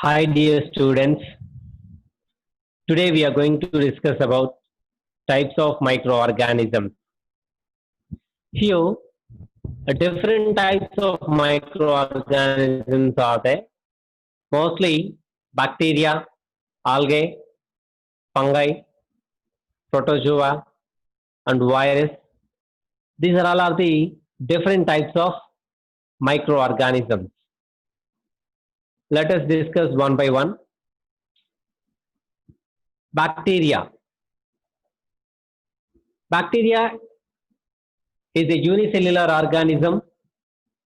Hi dear students, today we are going to discuss about types of microorganisms. Here, different types of microorganisms are there, mostly bacteria, algae, fungi, protozoa and virus. These are all of the different types of microorganisms. Let us discuss one by one. Bacteria. Bacteria is a unicellular organism,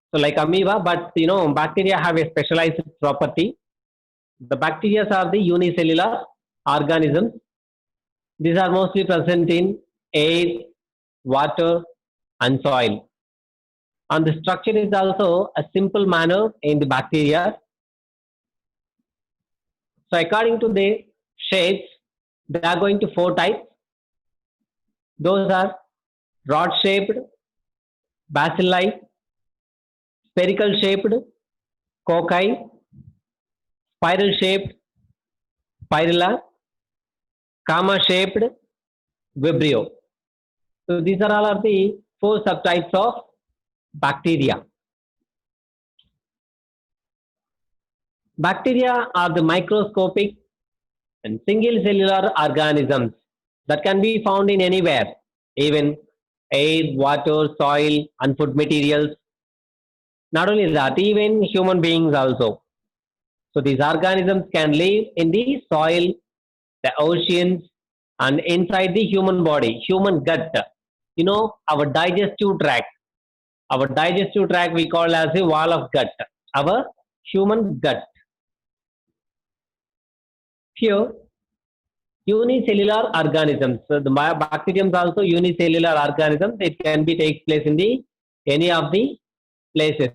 so like amoeba, but bacteria have a specialized property. The bacteria are the unicellular organisms. These are mostly present in air, water and soil. And the structure is also a simple manner in the bacteria. So according to the shapes, they are going to four types. Those are rod shaped, bacilli, spherical shaped, cocci, spiral shaped, spirilla, comma shaped, vibrio. So these are all of the four subtypes of bacteria. Bacteria are the microscopic and single cellular organisms that can be found in anywhere, even air, water, soil and food materials. Not only that, even human beings also. So these organisms can live in the soil, the oceans and inside the human body, human gut. Our digestive tract. Our digestive tract we call as a wall of gut. Our human gut. Here, unicellular organisms. So the bacterium is also unicellular organisms. It can be takes place in the any of the places.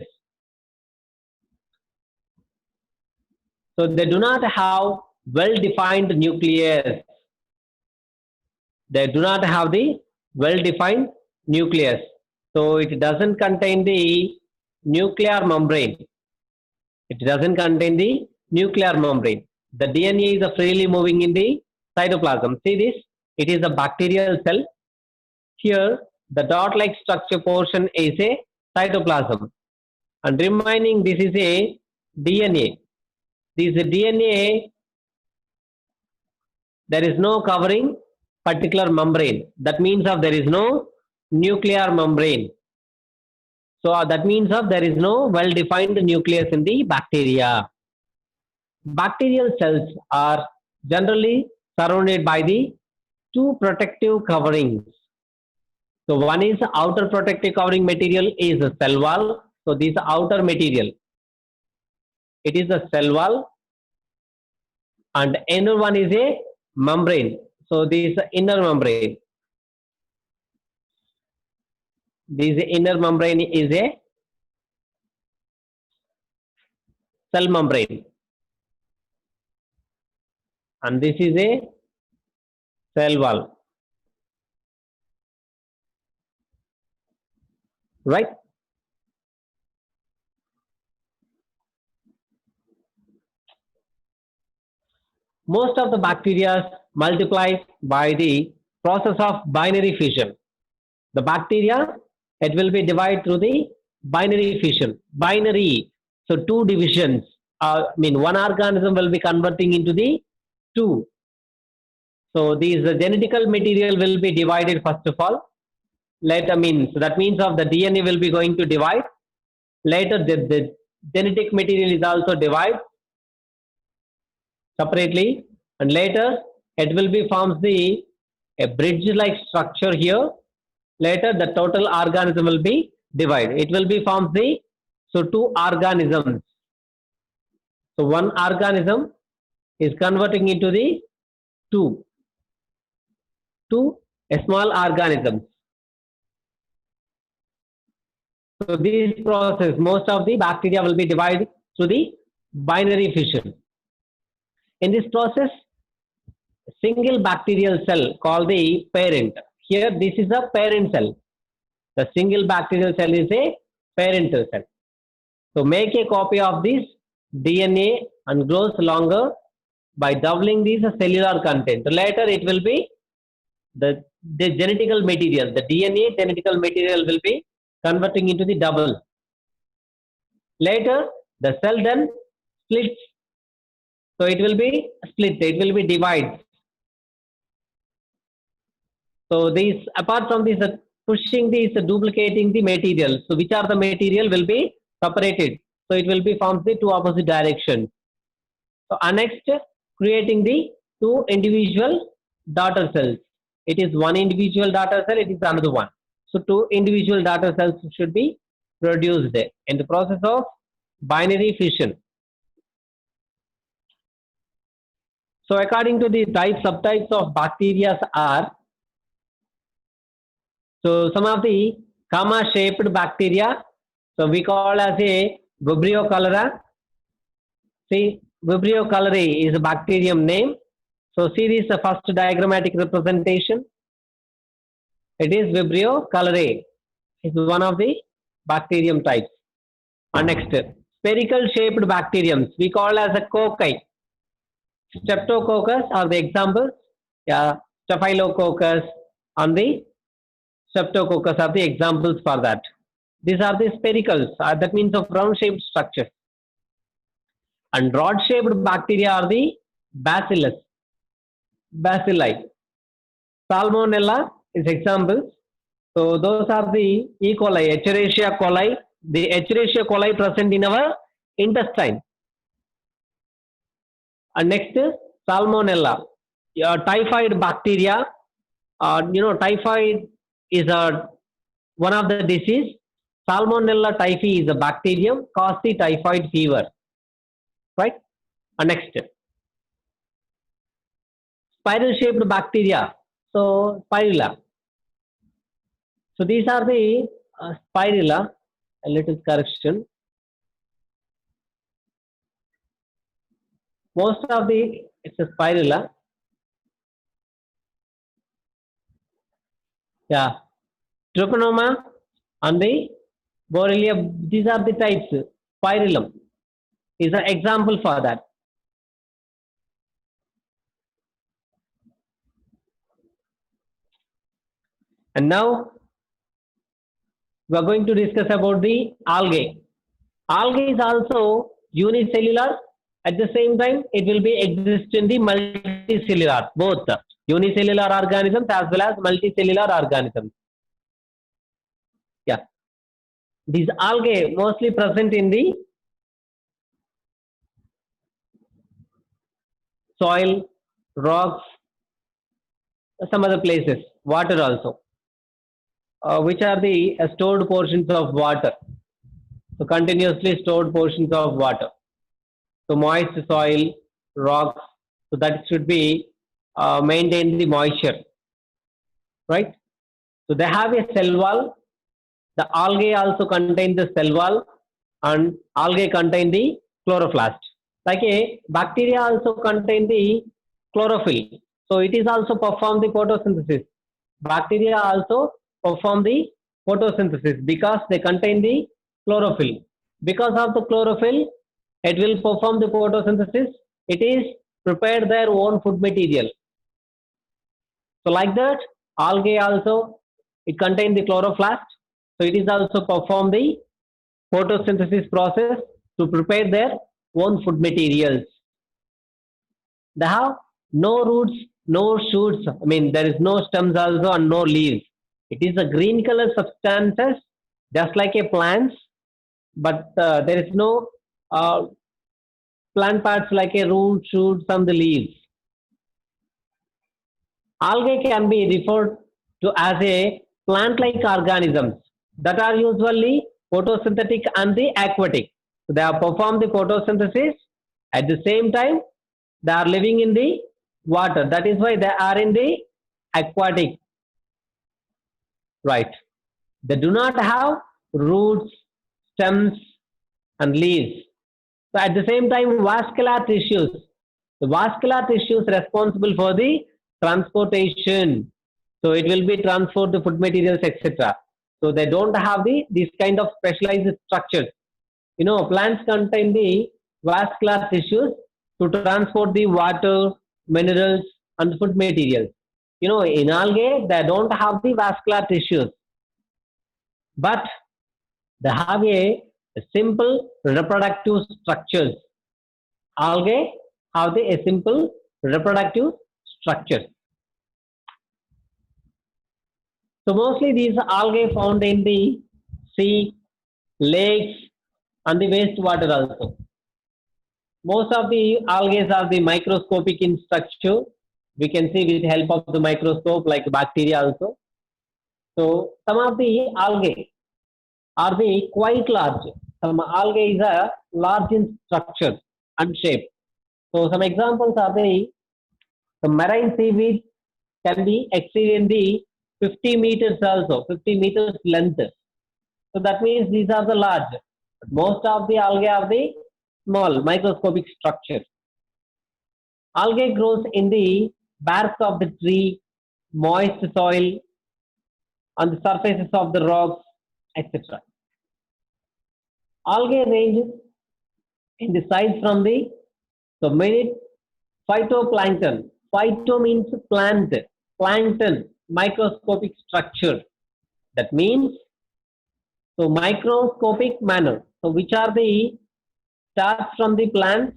So they do not have well-defined nucleus. They do not have the well-defined nucleus. So it doesn't contain the nuclear membrane. It doesn't contain the nuclear membrane. The DNA is freely moving in the cytoplasm. See this? It is a bacterial cell. Here, the dot-like structure portion is a cytoplasm. And remaining, this is a DNA. This DNA, there is no covering particular membrane. That means of there is no nuclear membrane. So that means of there is no well-defined nucleus in the bacteria. Bacterial cells are generally surrounded by the two protective coverings. So one is outer protective covering material is a cell wall. So this outer material, it is a cell wall, and inner one is a membrane. So this inner membrane. This inner membrane is a cell membrane. And this is a cell wall. Right? Most of the bacteria multiply by the process of binary fission. The bacteria, it will be divided through the binary fission. Binary, so two divisions. One organism will be converting into the two. So these genetical material will be divided first of all. So that means of the DNA will be going to divide. Later the genetic material is also divided separately, and later it will be forms a bridge like structure here. Later the total organism will be divided. It will be forms two organisms. So one organism is converting into the two small organisms. So this process, most of the bacteria will be divided through the binary fission. In this process, single bacterial cell called the parent. Here, this is a parent cell. The single bacterial cell is a parent cell. So make a copy of this DNA and grows longer by doubling the cellular content. Later it will be the genetical material, the DNA genetical material will be converting into the double. Later the cell then splits. So it will be split, it will be divided. So these, apart from this, pushing these, duplicating the material. So which are the material will be separated. So it will be forms the two opposite directions. So next, creating the two individual daughter cells. It is one individual daughter cell, it is another one. So two individual daughter cells should be produced in the process of binary fission. So according to the subtypes of bacteria are, so some of the comma shaped bacteria, so we call as a Vibrio cholera. See, Vibrio cholerae is a bacterium name. So see this first diagrammatic representation. It is Vibrio cholerae. It's one of the bacterium types. And next, spherical shaped bacteriums we call as a cocci. Streptococcus are the examples. Yeah, Staphylococcus and the Streptococcus are the examples for that. These are the sphericals, that means of round shaped structures. And rod shaped bacteria are the bacillus, bacilli. Salmonella is examples. So those are the E. coli, Escherichia coli. The Escherichia coli present in our intestine. And next is Salmonella, typhoid bacteria. Typhoid is one of the disease. Salmonella typhi is a bacterium cause the typhoid fever. Right? And next, spiral shaped bacteria. So spirilla. So these are the spirilla. A little correction. Most of the, it's a spirilla. Yeah. Treponema and the Borrelia, these are the types. Spirillum is an example for that. And now we are going to discuss about the algae. Algae is also unicellular. At the same time, it will be exist in the multicellular, both unicellular organisms as well as multicellular organisms. Yeah. These algae mostly present in the soil, rocks, some other places, water also, which are the stored portions of water. So continuously stored portions of water. So moist soil, rocks, so that should be maintain the moisture, right? So they have a cell wall. The algae also contain the cell wall, and algae contain the chloroplast. Like a bacteria also contain the chlorophyll. So it is also perform the photosynthesis. Bacteria also perform the photosynthesis because they contain the chlorophyll. Because of the chlorophyll, it will perform the photosynthesis. It is prepare their own food material. So like that, algae also, it contains the chloroplast. So it is also perform the photosynthesis process to prepare their own food materials. They have no roots, no shoots. I mean, there is no stems also and no leaves. It is a green color substances, just like a plants, but there is no plant parts like a root, shoots, and the leaves. Algae can be referred to as a plant-like organisms that are usually photosynthetic and the aquatic. So they have performed the photosynthesis. At the same time, they are living in the water. That is why they are in the aquatic. Right. They do not have roots, stems, and leaves. So at the same time, vascular tissues. The vascular tissues responsible for the transportation. So it will be transport the food materials, etc. So they don't have this kind of specialized structures. Plants contain the vascular tissues to transport the water, minerals, and food materials. You know, in algae, they don't have the vascular tissues, but they have a simple reproductive structures. Algae have a simple reproductive structure. So mostly these algae found in the sea, lakes, and the wastewater also. Most of the algae are the microscopic in structure. We can see with help of the microscope like bacteria also. So some of the algae are the quite large. Some algae is a large in structure and shape. So some examples are the marine seaweed can be exceeding the 50 meters also, 50 meters length. So that means these are the large. But most of the algae are the small microscopic structure. Algae grows in the bark of the tree, moist soil, on the surfaces of the rocks, etc. Algae range in the size from the so minute phytoplankton. Phyto means plant, plankton, microscopic structure. That means so microscopic manner. So which are the starts from the plants?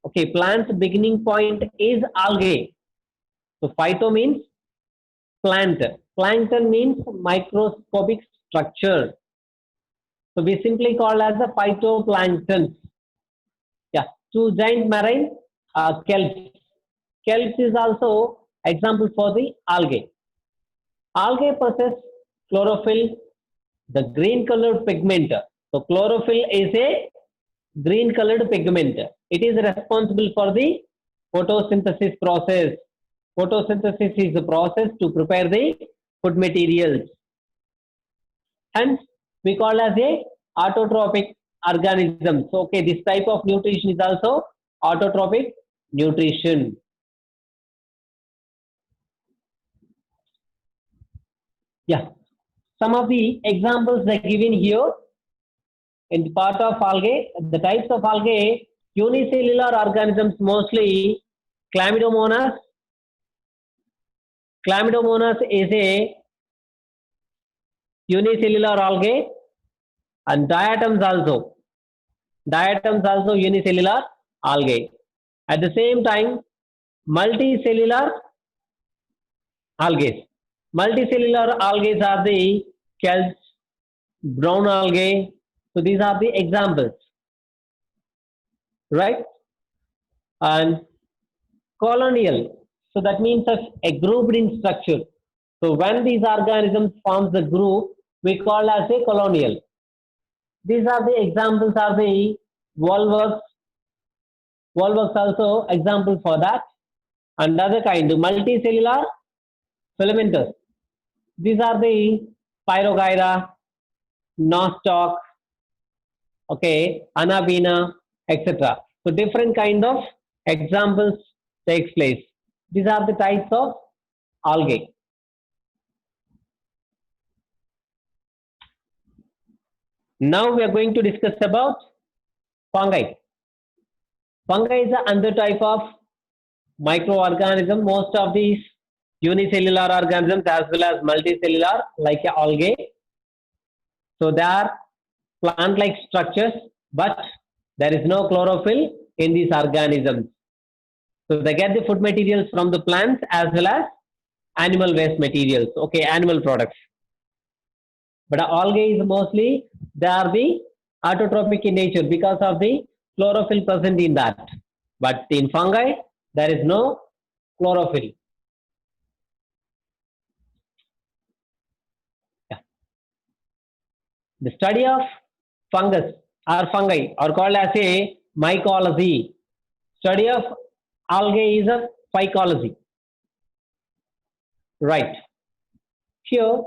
Okay, plant's beginning point is algae. So phyto means plant. Plankton means microscopic structure. So we simply call as the phytoplankton. Yeah, two giant marine kelps. Kelps is also example for the algae. Algae possess chlorophyll, the green colored pigment. So chlorophyll is a green colored pigment. It is responsible for the photosynthesis process. Photosynthesis is the process to prepare the food materials. Hence, we call as a autotrophic organism. So, okay, this type of nutrition is also autotrophic nutrition. Yeah, some of the examples are given here in the part of algae. The types of algae, unicellular organisms mostly Chlamydomonas. Chlamydomonas is a unicellular algae and diatoms also. Diatoms also unicellular algae. At the same time, multicellular algae. Multicellular algae are the kelps, brown algae. So these are the examples, right? And colonial. So that means a grouped in structure. So when these organisms forms the group, we call as a colonial. These are the examples are the volvox. Volvox also example for that. Another kind, multicellular filamentous. These are the Pyrogyra, nostoc, okay, Anabina, etc. So different kind of examples takes place. These are the types of algae. Now we are going to discuss about fungi. Fungi is another type of microorganism. Most of these unicellular organisms as well as multicellular like algae. So they are plant-like structures, but there is no chlorophyll in these organisms. So they get the food materials from the plants as well as animal waste materials, okay, animal products. But algae is mostly, they are the autotrophic in nature because of the chlorophyll present in that. But in fungi, there is no chlorophyll. Yeah. The study of fungus or fungi are called as a mycology. Study of algae is a phycology. Right. Here,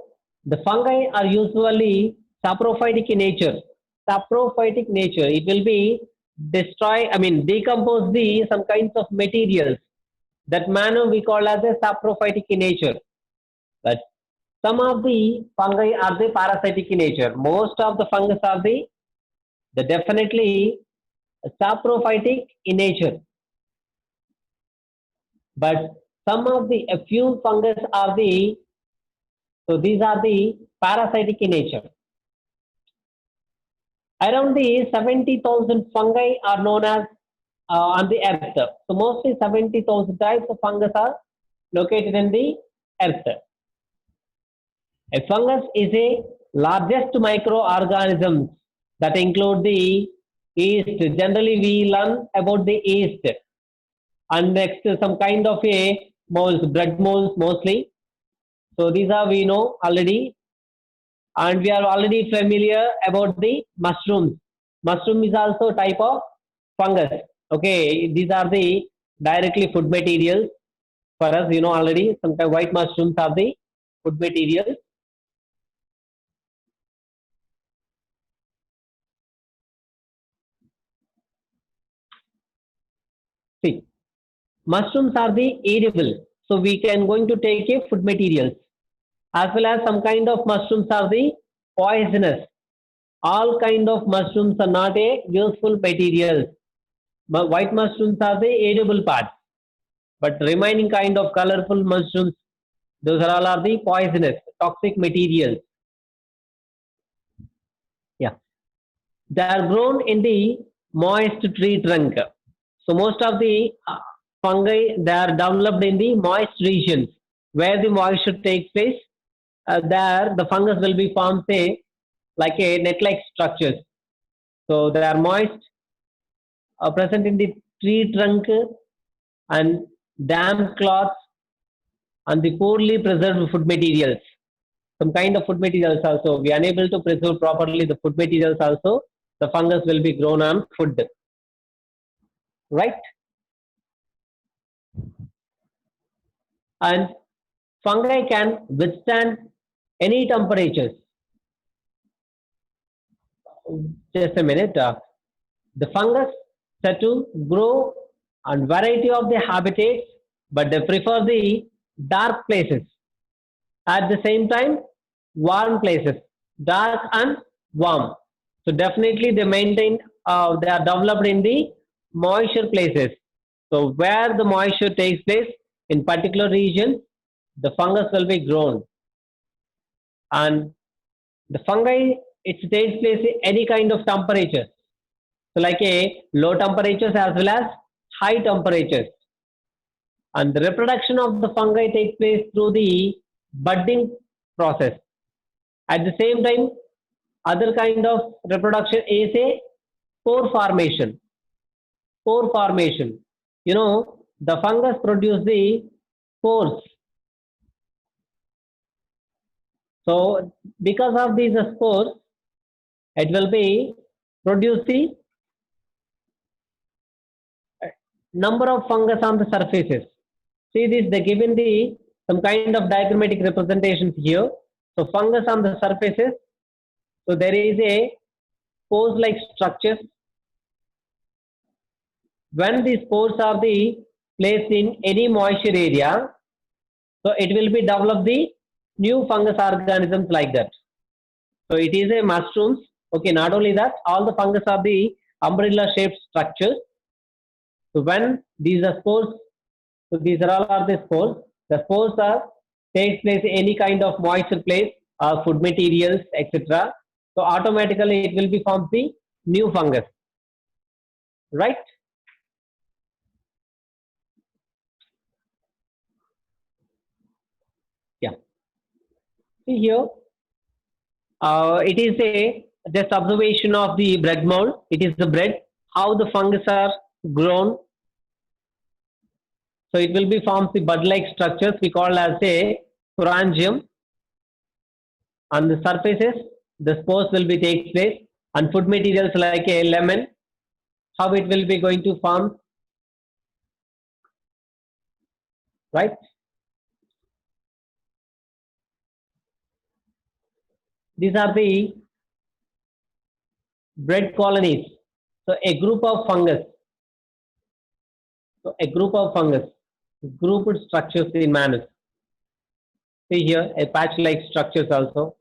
the fungi are usually saprophytic in nature. Saprophytic nature, it will be decompose the some kinds of materials. That manner we call as a saprophytic in nature. But some of the fungi are the parasitic in nature. Most of the fungus are the definitely saprophytic in nature, but some of the a few fungus are the, so these are the parasitic in nature. Around the 70,000 fungi are known as on the earth. So mostly 70,000 types of fungus are located in the earth. A fungus is a largest microorganism that include the yeast. Generally, we learn about the yeast, and next some kind of a moles, bread moles mostly. So these are we know already, and we are already familiar about the mushrooms. Mushroom is also a type of fungus. Okay, these are the directly food materials for us. You know already. Sometimes white mushrooms are the food materials. See, mushrooms are the edible, so we can going to take a food materials, as well as some kind of mushrooms are the poisonous. All kind of mushrooms are not a useful materials. White mushrooms are the edible parts, but remaining kind of colorful mushrooms, those are all are the poisonous, toxic materials. Yeah, they are grown in the moist tree trunk. So most of the fungi they are developed in the moist regions where the moisture takes place. There the fungus will be formed say like a net-like structures. So they are moist, present in the tree trunk and damp cloths and the poorly preserved food materials. Some kind of food materials also we are unable to preserve properly the food materials also. The fungus will be grown on food, right? And fungi can withstand any temperatures. Just a minute. The fungus set to grow on variety of the habitats, but they prefer the dark places. At the same time, warm places, dark and warm. So definitely they maintain, they are developed in the moisture places. So where the moisture takes place in particular region, the fungus will be grown. And the fungi, it takes place in any kind of temperature. So like a low temperatures as well as high temperatures. And the reproduction of the fungi takes place through the budding process. At the same time, other kind of reproduction is a spore formation. Spore formation. You know, the fungus produce the spores. So because of these spores, it will be produce the number of fungus on the surfaces. See this, they given the some kind of diagrammatic representations here. So fungus on the surfaces. So there is a spores-like structures. When the spores are the placed in any moisture area, so it will be develop the new fungus organisms like that. So it is a mushrooms. Okay, not only that, all the fungus are the umbrella-shaped structures. So when these are spores, so these are all are the spores. The spores are takes place in any kind of moisture place, food materials, etc. So automatically it will be formed the new fungus, right? Yeah. See here, it is a just observation of the bread mold. It is the bread, how the fungus are grown. So it will be forms the bud-like structures we call as a sporangium. On the surfaces, the spores will be take place, and food materials like a lemon, how it will be going to form, right? These are the bread colonies. So a group of fungus. So a group of fungus, grouped structures in manner. See here, a patch-like structures also.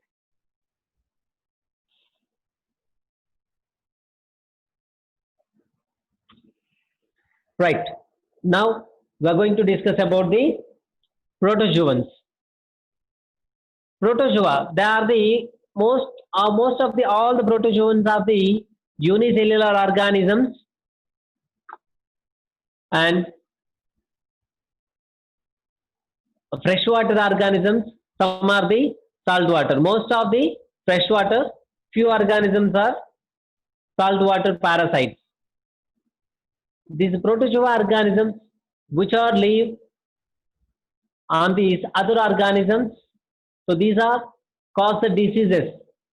Right. Now we are going to discuss about the protozoans. Protozoa, they are the most of the all the protozoans are the unicellular organisms, and freshwater organisms. Some are the saltwater. Most of the freshwater, few organisms are saltwater parasites. These protozoa organisms which are live on these other organisms. So these are cause the diseases.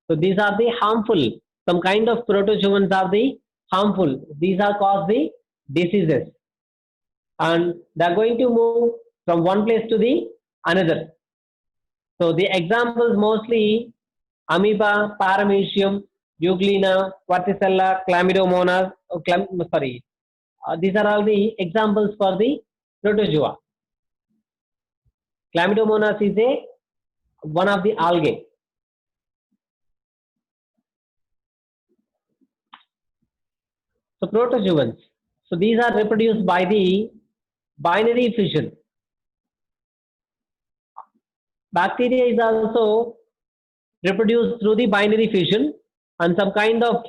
So these are the harmful. Some kind of protozoans are the harmful. These are cause the diseases, and they are going to move from one place to the another. So the examples mostly amoeba, paramecium, euglena, verticella, chlamydomonas. Sorry, these are all the examples for the protozoa. Chlamydomonas is a one of the algae. So protozoans. So these are reproduced by the binary fission. Bacteria is also reproduced through the binary fission, and some kind of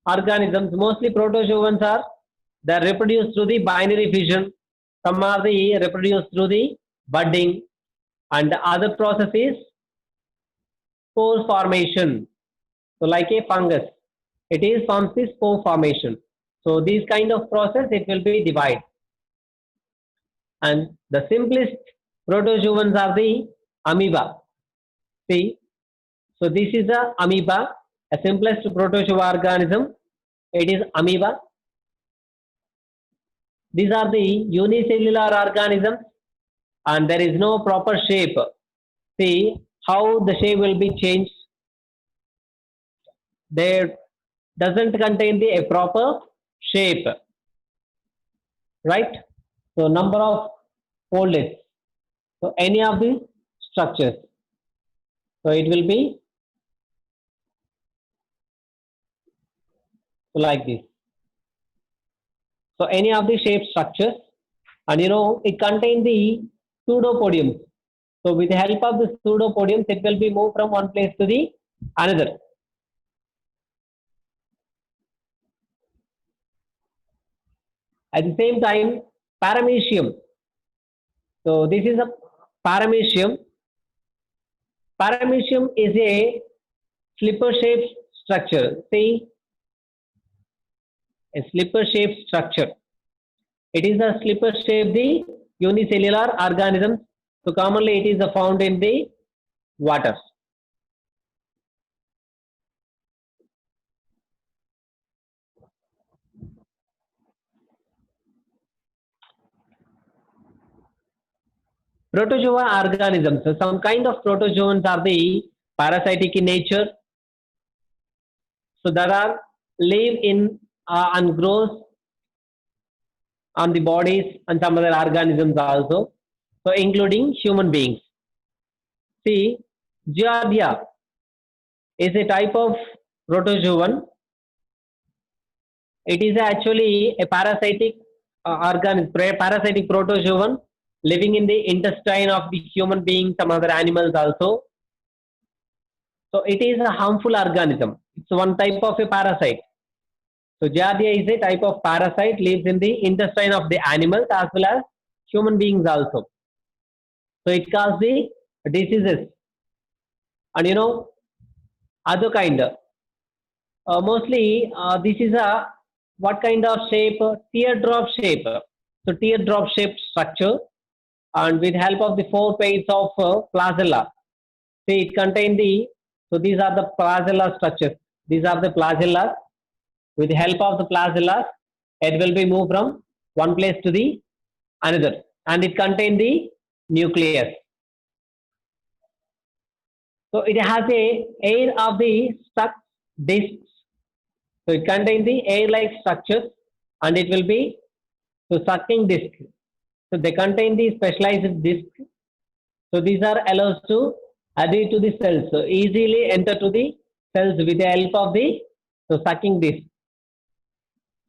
organisms, mostly protozoans are they are reproduced through the binary fission. Some are the reproduced through the budding, and the other process is spore formation. So like a fungus, it is forms the spore formation. So these kind of process it will be divided, and the simplest protozoans are the amoeba. See, so this is a amoeba, a simplest protozoa organism. It is amoeba. These are the unicellular organisms, and there is no proper shape. See how the shape will be changed. There doesn't contain the a proper shape, right? So number of folded. So any of the structures. So it will be like this. So any of the shape structures, and it contains the pseudopodiums. So with the help of the pseudopodiums, it will be moved from one place to the another. At the same time, paramecium. So this is a paramecium. Paramecium is a slipper-shaped structure. See, a slipper-shaped structure. It is a slipper-shaped the unicellular organism. So commonly it is found in the water. Protozoa organisms. So some kind of protozoans are the parasitic in nature. So that are live in and grows on the bodies and some other organisms also. So including human beings. See, Giardia is a type of protozoan. It is actually a parasitic parasitic protozoan living in the intestine of the human beings, some other animals also. So it is a harmful organism. It's one type of a parasite. So Giardia is a type of parasite, lives in the intestine of the animals as well as human beings also. So it causes the diseases, and other kind. Mostly this is a what kind of shape? Teardrop shape. So teardrop shaped structure, and with help of the four pairs of flagella. See, it contains the, so these are the flagella structures. These are the flagella. With the help of the flagella, it will be moved from one place to the another, and it contains the nucleus. So it has a air of the stuck discs. So it contains the air-like structures, and it will be so sucking disc. So they contain the specialized disc. So these are allows to adhere to the cells. So easily enter to the cells with the help of the so sucking disc.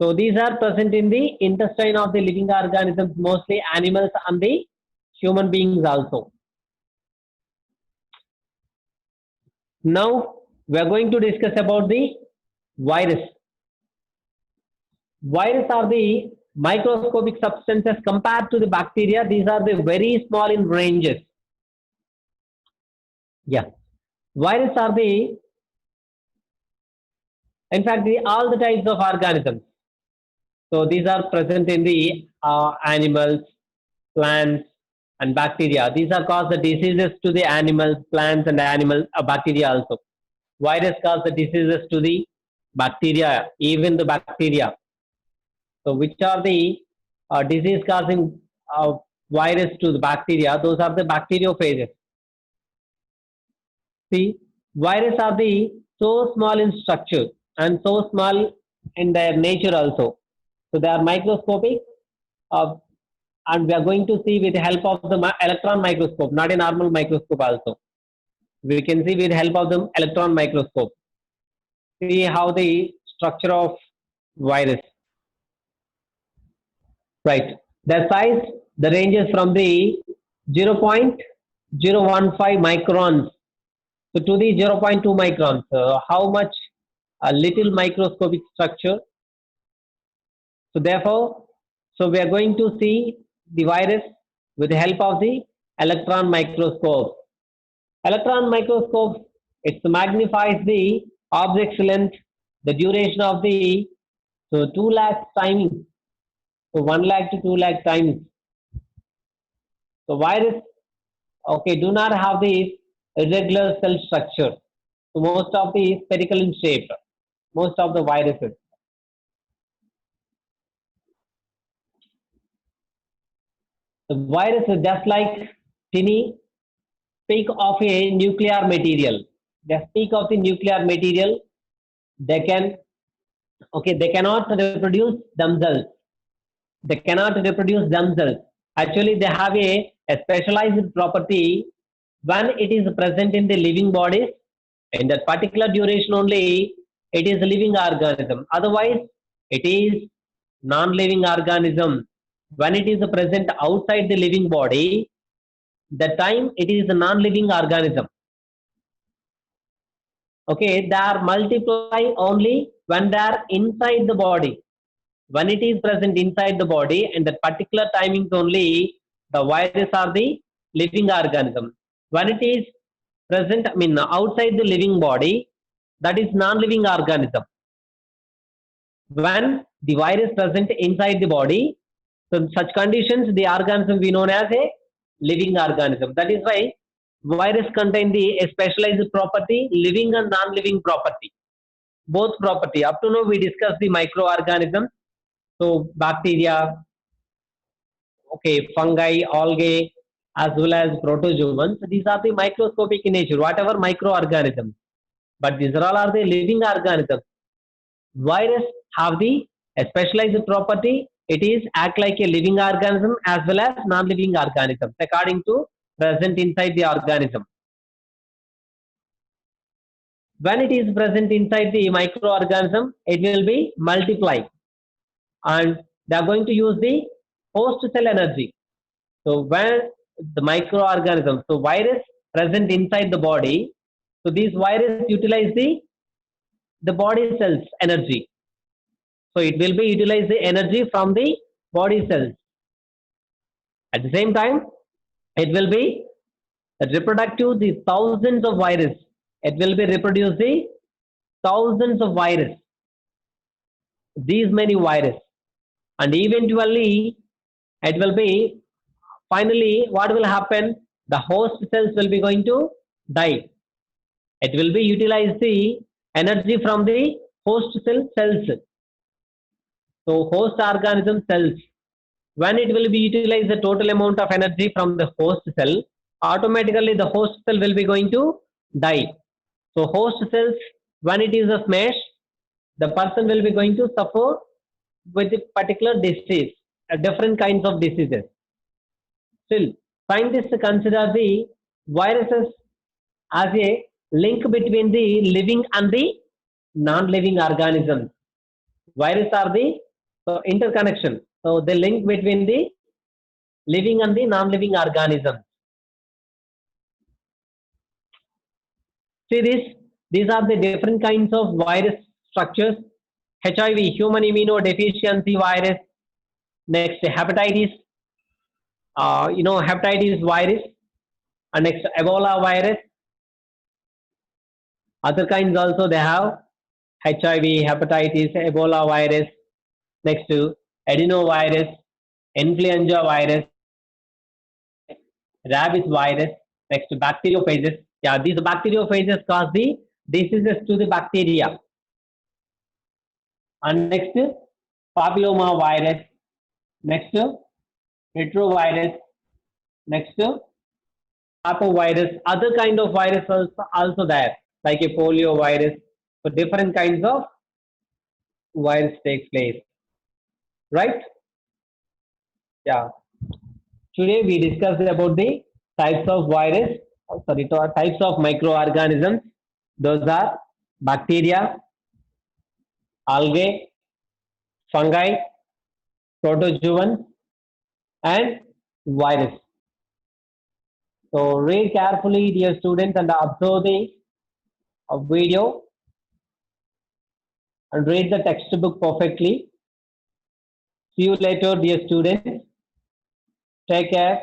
So these are present in the intestine of the living organisms, mostly animals and the human beings also. Now we are going to discuss about the virus. Virus are the microscopic substances compared to the bacteria. These are the very small in ranges. Yeah. Virus are the, in fact, all the types of organisms. So these are present in the animals, plants, and bacteria. These are cause the diseases to the animals, plants, and bacteria also. Virus cause the diseases to the bacteria, even the bacteria. So which are the disease causing virus to the bacteria? Those are the bacteriophages. See, virus are the so small in structure and so small in their nature also. So they are microscopic, uh, and we are going to see with the help of the electron microscope, not a normal microscope also. We can see with the help of the electron microscope. See how the structure of virus. Right. The size, the ranges from the 0.015 microns to the 0.2 microns. How much a little microscopic structure. So therefore, so we are going to see the virus with the help of the electron microscope. Electron microscope, it magnifies the object's length, the duration of the, so 2 lakh timing. So 1 lakh to 2 lakh times. So virus, okay, do not have the irregular cell structure. So most of the spherical in shape, most of the viruses. The virus is just like tiny speak of a nuclear material. They speak of the nuclear material. They can, okay, they cannot reproduce themselves. They cannot reproduce themselves. Actually, they have a specialized property when it is present in the living bodies. In that particular duration only, it is a living organism. Otherwise, it is non-living organism. When it is present outside the living body, the time it is a non-living organism. Okay, they are multiplying only when they are inside the body. When it is present inside the body and that particular timings only, the virus are the living organism. When it is present, I mean outside the living body, that is non-living organism. When the virus present inside the body, so in such conditions, the organism we known as a living organism. That is why virus contain the a specialized property, living and non-living property. Both property. Up to now we discussed the microorganisms. So bacteria, okay, fungi, algae, as well as protozoans. So these are the microscopic in nature, whatever microorganisms. But these are all are the living organisms. Virus have the a specialized property. It is act like a living organism as well as non-living organism according to present inside the organism. When it is present inside the microorganism, it will be multiplying and they are going to use the host cell energy. So when the microorganism, so virus present inside the body, so these virus utilize the body cells energy. So it will be utilize the energy from the body cells. At the same time, it will be reproductive the thousands of virus. It will be reproduce the thousands of virus. These many virus, and eventually it will be finally what will happen? The host cells will be going to die. It will be utilize the energy from the host cells. So host organism cells, when it will be utilize the total amount of energy from the host cell, automatically the host cell will be going to die. So host cells, when it is a smash, the person will be going to suffer with a particular disease, different kinds of diseases. Still, scientists consider the viruses as a link between the living and the non-living organisms. Viruses are the So interconnection. So the link between the living and the non-living organisms. See this, these are the different kinds of virus structures. HIV, human immunodeficiency virus. Next, hepatitis, hepatitis virus. And next, Ebola virus. Other kinds also they have HIV, hepatitis, Ebola virus. Next to adenovirus, influenza virus, rabies virus. Next, bacteriophages. Yeah, these bacteriophages cause the diseases to the bacteria. And next, papilloma virus. Next, retrovirus. Next, parvovirus. Other kind of virus also there, like a polio virus. So different kinds of virus take place, right? Yeah. Today we discussed about the types of virus, types of microorganisms. Those are bacteria, algae, fungi, protozoan, and virus. So read carefully, dear students, and observe the video and read the textbook perfectly. See you later, dear students. Take care.